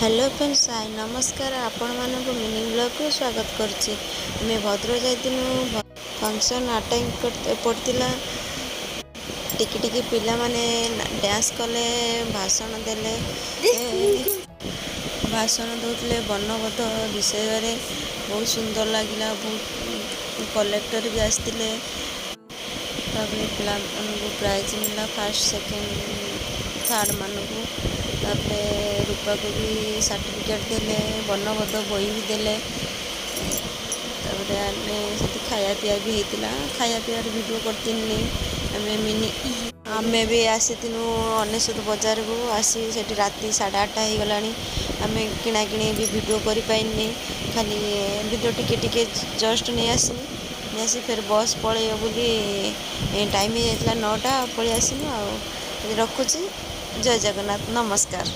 Hello friends hi नमस्कार आपण मानक मिनी ब्लॉग को स्वागत करछि। मैं भद्रक जाइतिनु फंक्शन अटेंड पड़तिला। टिके टिके पिला माने डांस कले भाषण देले भाषण दौले वर्णबोध विषय रे बहुत सुंदर लगिला। बहुत कलेक्टर भी आसतिले। तापर पिला मानकु प्राइज मिला फर्स्ट सेकंड थर्ड मानकु। तापर रूपा को भी सर्टिफिकेट देले वर्णबोध बही भी देले। तापर खाया पिया भी होता खाया पियार वीडियो करती आमे भी आसीनु अनेशत बजार को आसी से राति 8:30 हो गला। आम किणा कि भी वीडियो कर पाइनि खाली वीडियो टिके जस्ट नहीं आसी फिर बस पलैब बोली टाइम हो जाता 9टा पलि आसनु। आ रखुची जय जगन्नाथ नमस्कार।